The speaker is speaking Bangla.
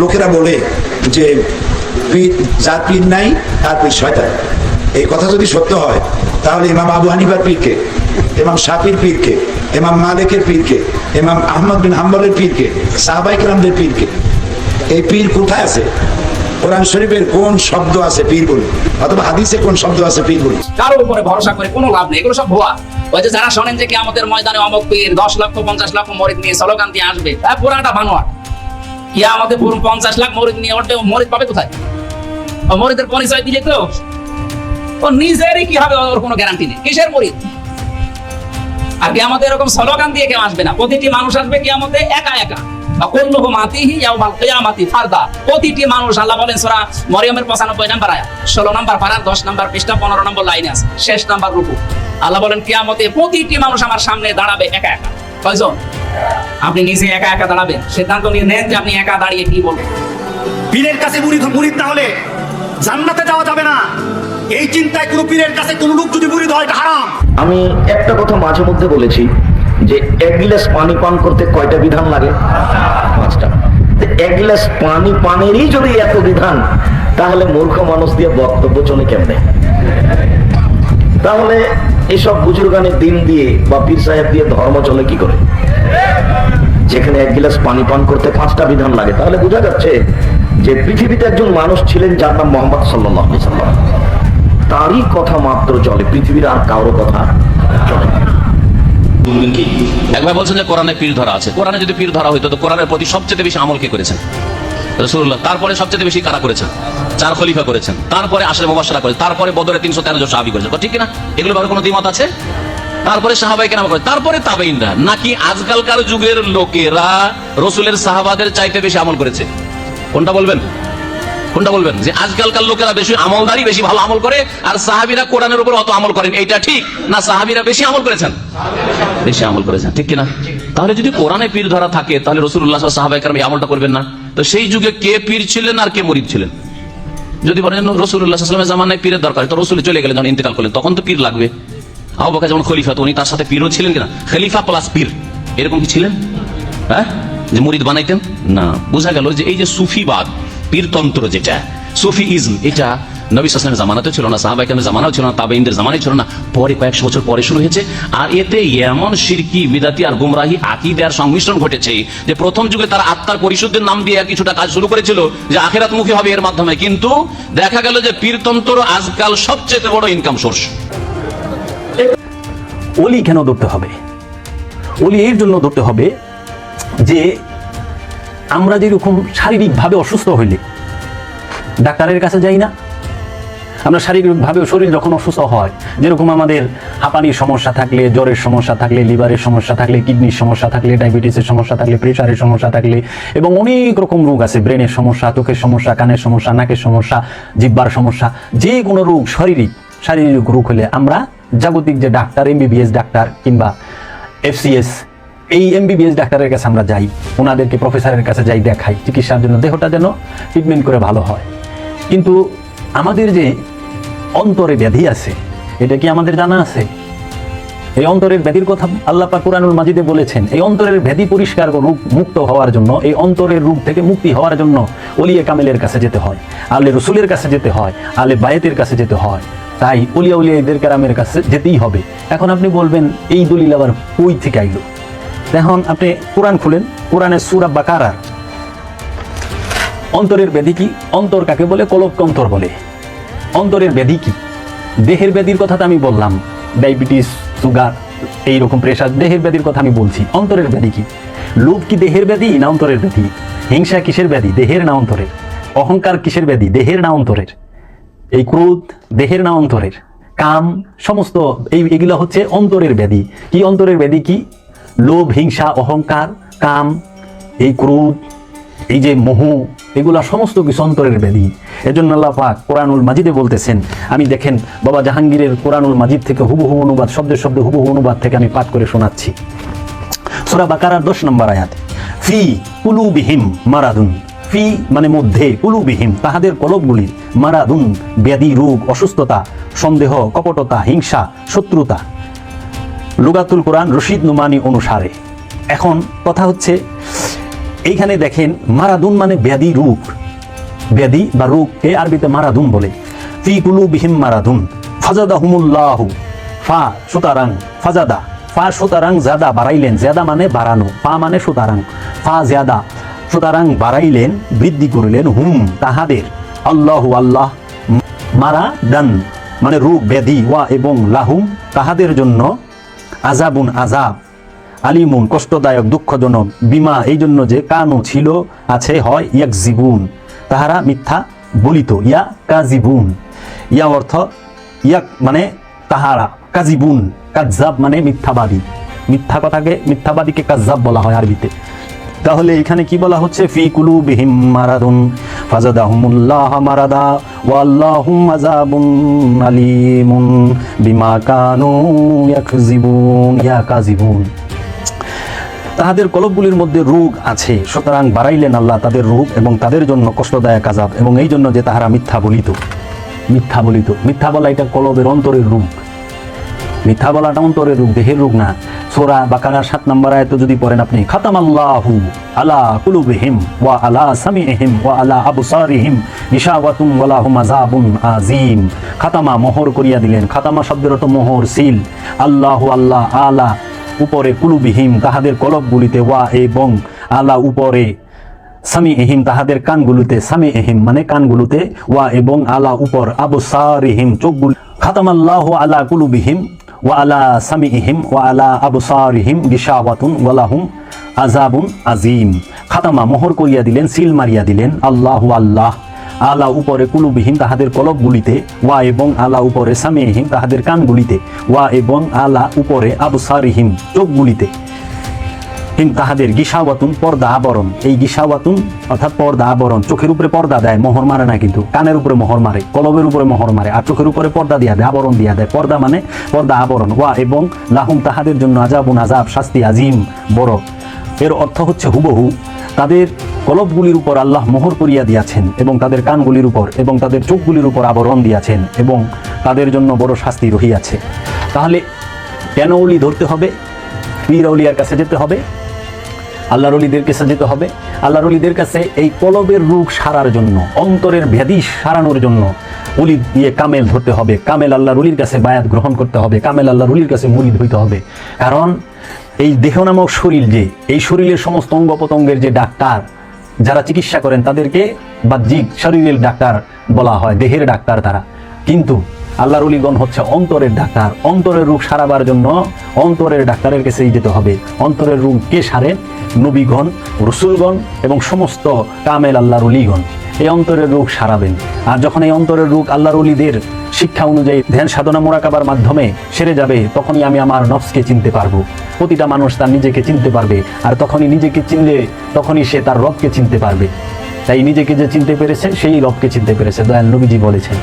লোকেরা বলে যে যার পীর নাই তার পীর শয়তান। এই কথা যদি সত্য হয় তাহলে ইমাম আবু হানিফার পীরকে, ইমাম শাফির পীরকে, ইমাম মালিকের পীরকে, ইমাম আহমদ বিন হাম্বলের পীরকে, সাহাবায়ে কেরামদের পীরকে, এই পীর কোথায় আছে? কোরআন শরীফের কোন শব্দ আছে পীর বলি, অথবা হাদিসে কোন শব্দ আছে পীর বলি? কারো উপরে ভরসা করে কোনো লাভ নেই, এগুলো সব ভুয়া। ওই যে যারা শোনেন যে কিয়ামতের ময়দানে অমুক পীর 10 লক্ষ 50 লক্ষ মরিদ নিয়ে স্লোগান দিয়ে আসবে, পুরাটা বানোয়াট। কিয়ামতে পুরো 50 লাখ মরিদ নিয়ে ওঠে, মরিদ পাবে কোথায়? ও মরিদের পরিচয় দিলে তো ও নিজেরই কি হবে, ওর কোনো গ্যারান্টি নেই। কিসের মরিদ? আর কিয়ামতে এরকম স্লোগান দিয়ে কেউ আসবে না। প্রতিটি মানুষ আসবে কিয়ামতে একা একা। কুল্লুহুম আতিহি ইয়াউমাল কিয়ামাতি ফারদা। প্রতিটি মানুষ, আল্লাহ বলেন সূরা মরিয়মের 95 নম্বর আয়াত, 16 নম্বর পারা 10 নম্বর পৃষ্ঠা 15 নম্বর লাইনে আছে, শেষ নাম্বার রুকু। আল্লাহ বলেন কিয়ামতে প্রতিটি মানুষ আমার সামনে দাঁড়াবে একা একা। কয়জন? আপনি নিজে একা একা দাঁড়াবেন, সিদ্ধান্ত নিয়ে নেন যে আপনি একা দাঁড়িয়ে কি বলবেন। পীরের কাছে মুরিদ না হলে জান্নাতে যাওয়া যাবে না, এই চিন্তায় কোনো পীরের কাছে কোনো লোক যদি মুরিদ হয় এটা হারাম। আমি একটা কথা মাঝে মধ্যে বলেছি যে এক গিলাস পানি পান করতে কয়টা বিধান লাগে? 5টা। এক গিলাস পানি পানেরই যদি এত বিধান, তাহলে মূর্খ মানুষ দিয়ে বক্তব্য চলে কেমনে? তাহলে এসব বুজুর্গানের দিন দিয়ে বা পীর সাহেব দিয়ে ধর্ম চলে কি করে? যেখানে এক গিলাস পানি পান করতে 5টা বিধান লাগে, তাহলে বোঝা যাচ্ছে যে পৃথিবীতে একজন মানুষ ছিলেন যার নাম মোহাম্মদ সাল্লাল্লাহু আলাইহি সাল্লাম। তারই কথা মাত্র চলে, পৃথিবীর আর কারো কথা চলে না। একবার বলছেন যে কোরআনে পীর ধরা আছে। কোরআনে যদি পীর ধরা হইতো তো কোরআনের প্রতি সবচেয়ে বেশি আমল কে করেছেন? রাসূলুল্লাহ। তারপরে সবচেয়ে বেশি কারা করেছেন? 4 খলিফা করেছেন। তারপরে আশরে মুবাশশারা করেছেন। তারপরে বদরে 313 জন সাহাবী করেছেন। ঠিক না? এগুলো ব্যাপারে কোনো দ্বিমত আছে? তারপরে সাহাবায়ে কেরাম করেছেন, তারপরে তাবেঈনরা। নাকি আজকালকার যুগের লোকেরা রাসূলের সাহাবাদের চাইতে বেশি আমল করেছে? কোনটা বলবেন? কোনটা বলবেন? যে আজকালকার লোকেরা বেশি আমলদারি, বেশি ভালো আমল করে, আর সাহাবীরা কোরআনের উপর অত আমল করেন, এইটা ঠিক না? সাহাবীরা বেশি আমল করেছেন, বেশি আমল করেছেন, ঠিক কিনা? তাহলে যদি কোরআনে পীর ধরা থাকে তাহলে রাসূলুল্লাহ সাল্লাল্লাহু আলাইহি ওয়াসাল্লাম সাহাবায়ে কেরাম এই আমলটা করবেন না? তো সেই যুগে কে পীর ছিলেন আর কে মুরিদ ছিলেন? যদি বলেন রাসূলুল্লাহ সাল্লাল্লাহু আলাইহি ওয়াসাল্লামের জামানায় পীরের দরকার, তো রাসূল চলে গেলেন, যখন ইন্তেকাল করলেন তখন তো পীর লাগবে। আবু বকর যেমন খলিফা, তো উনি তার সাথে পীরও ছিলেন কিনা? খলিফা প্লাস পীর, এরকম কি ছিলেন? হ্যাঁ, যে মুরিদ বানাইতেন না। বোঝা গেল যে এই যে সুফিবাদ, পীরতন্ত্র, যেটা সুফিইজম, এটা নবী সাল্লাল্লাহু আলাইহি ওয়াসাল্লামের জামানাতেও ছিল না, সাহাবায়ে কেরামের জামানাতেও ছিল না, তাবেঈনদের জামানায় ছিল না, পরে কয়েকশো বছর পরে শুরু হয়েছে। আর এতে এমন শিরকি, বিদাতি আর গুমরাহি আকীদার সংমিশ্রণ ঘটেছে যে প্রথম যুগে তারা আত্মার পরিশুদ্ধির নাম দিয়ে কিছুটা কাজ শুরু করেছিল যে আখিরাতমুখী হবে এর মাধ্যমে, কিন্তু দেখা গেল যে পীরতন্ত্র আজকাল সবচেয়ে বড় ইনকাম সোর্স। ওলি কেন ধরতে হবে? ওলি এর জন্য ধরতে হবে যে আমরা যেরকম শারীরিকভাবে অসুস্থ হইলে ডাক্তারের কাছে যাই না, আমরা শারীরিকভাবে শরীর যখন অসুস্থ হয়, যেরকম আমাদের হাঁপানির সমস্যা থাকলে, জ্বরের সমস্যা থাকলে, লিভারের সমস্যা থাকলে, কিডনির সমস্যা থাকলে, ডায়াবেটিসের সমস্যা থাকলে, প্রেশারের সমস্যা থাকলে, এবং অনেক রকম রোগ আছে, ব্রেনের সমস্যা, চোখের সমস্যা, কানের সমস্যা, নাকের সমস্যা, জিহ্বার সমস্যা, যে কোনো রোগ, শারীরিক রোগ হলে আমরা জাগতিক যে ডাক্তার, এমবিবিএস ডাক্তার কিংবা FCS, এই এমবিবিএস ডাক্তারের কাছে আমরা যাই, ওনাদেরকে প্রফেসরের কাছে যাই, দেখাই চিকিৎসার জন্য, দেহটা যেন ট্রিটমেন্ট করে ভালো হয়। কিন্তু আমাদের যে অন্তরে ব্যাধি আছে, এটা কি আমাদের জানা আছে? এই অন্তরের ব্যাধির কথা আল্লাহ পাক কুরআনুল মাজিদে বলেছেন। এই অন্তরের ব্যাধি পরিষ্কার, রোগ মুক্ত হওয়ার জন্য, এই অন্তরের রোগ থেকে মুক্তি হওয়ার জন্য ওলিয়ে কামেলের কাছে যেতে হয়, আলে রসুলের কাছে যেতে হয়, আলে বায়েতের কাছে যেতে হয়। তাই উলিয়া উলিয়াদের কেরামের কাছে যেতেই হবে। এখন আপনি বলবেন এই দলিল আবার কই থেকে আইলো? এখন আপনি কোরআন খুলেন, কোরআনের সূরা বাকারার অন্তরের ব্যাধি কি, অন্তর কাকে বলে, কলবকে অন্তর বলে। অন্তরের ব্যাধি কি? দেহের ব্যাধির কথা তো আমি বললাম, ডায়াবেটিস, সুগার, এইরকম প্রেশার, দেহের ব্যাধির কথা আমি বলছি। অন্তরের ব্যাধি কি? লোভ কি দেহের ব্যাধি না অন্তরের ব্যাধি? হিংসা কিসের ব্যাধি, দেহের না অন্তরের? অহংকার কিসের ব্যাধি, দেহের না অন্তরের? এই ক্রোধ দেহের না অন্তরের? কাম, সমস্ত এগুলো হচ্ছে অন্তরের ব্যাধি। কি অন্তরের ব্যাধি কি? লোভ, হিংসা, অহংকার, কাম, এই ক্রোধ, এই যে মোহ, এগুলা সমস্ত কিছু অন্তরের ব্যাধি। এজন্য আল্লাহ পাক কোরআনুল মাজিদে বলতেছেন, আমি দেখেন বাবা জাহাঙ্গীরের কোরআনুল মাজিদ থেকে হুবহু অনুবাদ, শব্দে শব্দে হুবহু অনুবাদ থেকে আমি পাঠ করে শোনাচ্ছি। সূরা বাকারার 10 নম্বর আয়াত, ফি কুলুবিহিম মারাদুন, ফি মানে মধ্যে, কুলুবিহিম তাহাদের কলবগুলির, মারাদুন ব্যাধি, রোগ, অসুস্থতা, সন্দেহ, কপটতা, হিংসা, শত্রুতা। লুগাতুল কোরআন রশিদ নুমানি অনুসারে। এখন কথা হচ্ছে এইখানে দেখেন মারাদুন মানে ব্যাধি রোগ, ব্যাধি বা রোগকে আরবিতে মারাদুন বলে। ফি কুলুবিহিম মারাদুন ফাজাদাহুমুল্লাহু, ফা সুতরাং, ফাজাদা ফা সুতরাং, জাদা বাড়াইলেন, জাদা মানে বাড়ানো, ফা মানে সুতরাং, ফা জাদা সুতরাং বাড়াইলেন, বৃদ্ধি করিলেন, হুম তাহাদের, আল্লাহু আল্লাহ, মারাদান মানে রোগ ব্যাধি, ওয়া এবং লাহুম তাহাদের জন্য, আজাবুন আজাব, আলিমুন কষ্টদায়ক দুঃখজনক, বিমা এই জন্য যে, কানু ছিল আছে হয়, ইয়াকজিবুন তাহারা মিথ্যা বলিত, ইয়া কাজিবুন, ইয়া অর্থ ইয়াক মানে তাহারা, কাজিবুন কাজ্জাব মানে মিথ্যাবাদী, মিথ্যা কথাকে মিথ্যাবাদীকে কাজ্জাব বলা হয় আরবিতে। তাহলে এখানে কি বলা হচ্ছে, ফি কুলুবিহিম মারাদুন ফাজাদাহুমুল্লাহ মারাদা ওয়াল্লাহুম আযাবুন আলীমুন বিমা কানু ইয়াকজিবুন, ইয়া কাজিবুন তাহাদের কলবগুলির মধ্যে রোগ আছে, সুতরাং বাড়াইলেন আল্লাহ তাদের রোগ এবং তাদের জন্য কষ্টদায়ক আযাব, এবং এই জন্য যে তাহারা মিথ্যা বলিত। মিথ্যা বলিত, মিথ্যা বলা এটা কলবের অন্তরের রোগ, মিথ্যা বলাটা অন্তরের রোগ, দেহের রোগ না। সূরা বাকারার 7 নম্বর আয়াত যদি পড়েন আপনি, খাতামাল্লাহু আলা কুলুবিহিম ওয়া আলা সামিইহিম ওয়া আলা আবসারিহিম গিশাওয়াতুন ওয়া লাহুম আযাবুন আযীম। খাতামা মোহর করিয়া দিলেন, খাতামা শব্দের অর্থ মোহর, সিল, আল্লাহু আল্লাহ, আলা উপরে, কুলুবিহিম তাহাদের কলবগুলিতে, ওয়া এবং আলা উপরে, সামিইহিম তাহাদের কানগুলোতে, সামিইহিম মানে কানগুলোতে, ওয়া এবং আলা উপর, আবসারিহিম চোখগুলো, খাতামাল্লাহু আলা কুলুবিহিম ওয়া আলা সামিইহিম ওয়া আলা আবসারিহিম গিশাওয়াতুন ওয়া লাহুম আযাবুন আযীম। খাতামা মোহর করিয়া দিলেন, সিল মারিয়া দিলেন, আল্লাহু আল্লাহ, আলা উপরে, কুলুবিহিম তাহাদের কলবগুলিতে, ওয়া এবং আলা উপরে, সামিইহিম তাহাদের কানগুলিতে, ওয়া এবং আলা উপরে, আবসারিহিম চোখগুলিতে, হিম তাহাদের, গিশাওয়াতুন পর্দা আবরণ, এই গিশাওয়াতুন অর্থাৎ পর্দা আবরণ, চোখের উপরে পর্দা দেয়, মোহর মারে না কিন্তু, কানের উপরে মোহর মারে, কলবের উপরে মোহর মারে, আর চোখের উপরে পর্দা দিয়া দেয়, আবরণ দিয়া দেয়, পর্দা মানে পর্দা আবরণ, ওয়া এবং লাহুম তাহাদের জন্য, আযাবুন আযাব শাস্তি, আজিম বড়। এর অর্থ হচ্ছে হুবহু তাদের কলবগুলির উপর আল্লাহ মোহর করিয়া দিয়াছেন, এবং তাদের কানগুলির উপর এবং তাদের চোখগুলির উপর আবরণ দিয়াছেন, এবং তাদের জন্য বড় শাস্তি রহিয়াছে। তাহলে কেন ওলি ধরতে হবে? পীর আউলিয়ার কাছে যেতে হবে, আল্লাহর ওলিদের কাছে যেতে হবে। আল্লাহর ওলিদের কাছে এই কলবের রোগ সারার জন্য, অন্তরের ব্যাধি সারানোর জন্য ওলি দিয়ে কামেল ধরতে হবে, কামেল আল্লাহর ওলির কাছে বায়াত গ্রহণ করতে হবে, কামেল আল্লাহর ওলির কাছে মুরিদ হইতে হবে। কারণ এই দেহ নামক শরীর, যে এই শরীরের সমস্ত অঙ্গ প্রত্যঙ্গের যে ডাক্তার যারা চিকিৎসা করেন তাদেরকে বাহ্যিক শরীরের ডাক্তার বলা হয়, দেহের ডাক্তার তারা, কিন্তু আল্লাহর ওলিগণ হচ্ছে অন্তরের ডাক্তার। অন্তরের রোগ সারাবার জন্য অন্তরের ডাক্তারের কাছেই যেতে হবে। অন্তরের রোগ কে সারেন? নবীগণ, রসুলগণ এবং সমস্ত কামেল আল্লাহর ওলিগণ এই অন্তরের রোগ সারাবেন। আর যখন এই অন্তরের রোগ আল্লাহর ওলিদের শিক্ষা অনুযায়ী ধ্যান সাধনা মোরাকাবার মাধ্যমে সেরে যাবে, তখনই আমি আমার নফসকে চিনতে পারবো। প্রতিটা মানুষ তার নিজেকে চিনতে পারবে, আর তখনই নিজেকে চিনলে তখনই সে তার রবকে চিনতে পারবে। তাই নিজেকে যে চিনতে পেরেছে সেই রবকে চিনতে পেরেছে, দয়াল নবীজি বলেছেন।